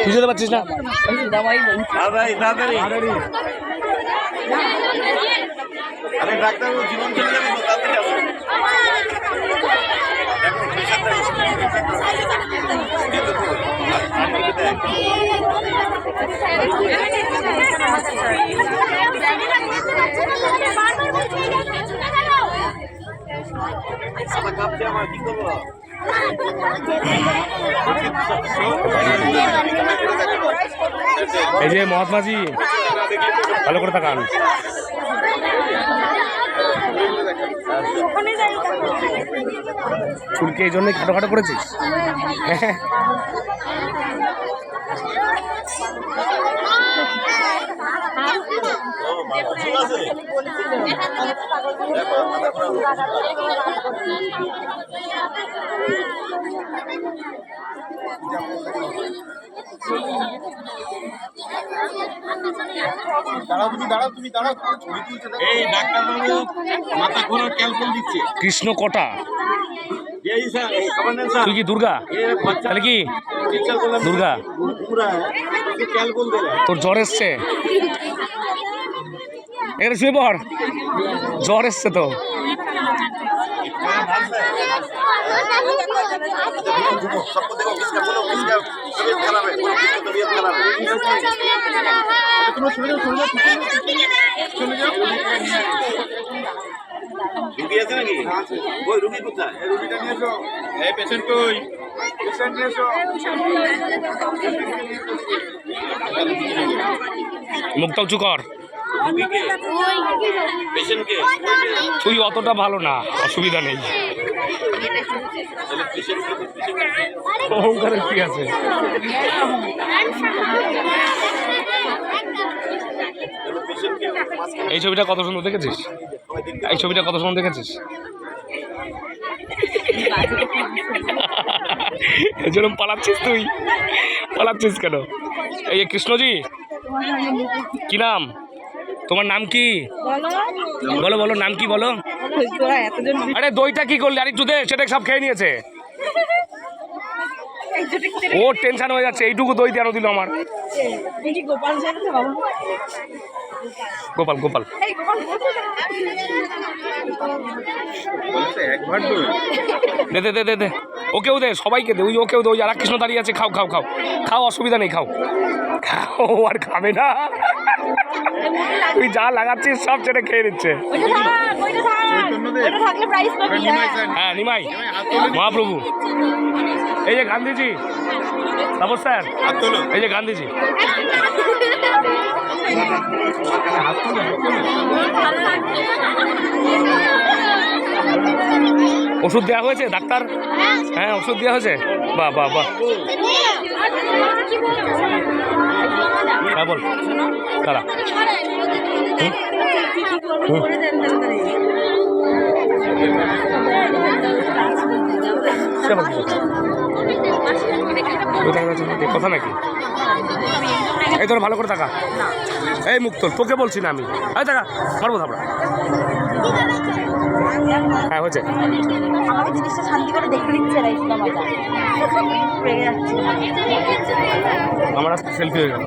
তুই যেতে পারছিস না? ডাক্তার জীবন চলে যাবে আমার কি করবো? এই যে মহাত্মাজি ভালো করে তাকান। চুলকে এই জন্যই খাটো খাটো করেছিস? কৃষ্ণ কটা? তুই কি দুর্গা? তাহলে কি দুর্গা? তোর জ্বর এসছে, এখানে শুয়ে পড়, জ্বর এসছে তো। রুগী আছে নাকি? ওই রুগী কোথায়? রুগীটা নিয়ে এসো। এই পেশেন্ট কই? পেশেন্ট নিয়ে এসো। মুখটা উঁচু কর। তুই অতটা ভালো না, অসুবিধা নেই। অহংকারের কি আছে? এই ছবিটা কত সুন্দর দেখেছিস? এই ছবিটা কত সুন্দর দেখেছিস? যেরকম পালাচ্ছিস তুই, পালাচ্ছিস কেন? এই যে কৃষ্ণজি, কি নাম তোমার? নাম কি বলো? বলো নাম কি বলো? আরে দইটা কি করলি? আরেকটু দে, সেটা সব খেয়ে নিয়েছে। ও টেনশন হয়ে যাচ্ছে, এইটুকু দই কেন দিল আমার? গোপাল গোপাল দে দে দে দে দে, ওকেও দে, সবাইকে দে, ওই ওকেও দে, ওই আর কৃষ্ণ দাঁড়িয়ে আছে। খাও খাও খাও খাও, অসুবিধা নেই, খাও খাও। আর খাবে না, তুই যা লাগাচ্ছিস সব ছেড়ে খেয়ে নিচ্ছে। হ্যাঁ নিমাই মহাপ্রভু, এই যে গান্ধীজি, তাপস স্যার, এই যে গান্ধীজি। ওষুধ দেওয়া হয়েছে ডাক্তার? হ্যাঁ ওষুধ দেওয়া হয়েছে। বাহ বাহ বাহ, হ্যাঁ বল দাঁড়া। কথা নাকি? এই তোর ভালো করে থাকা, এই মুখ তোর, তোকে বলছি না আমি। এই দেখা পারবো থাপড়া। হ্যাঁ হয়েছে। আমার সেলফি হয়ে গেল।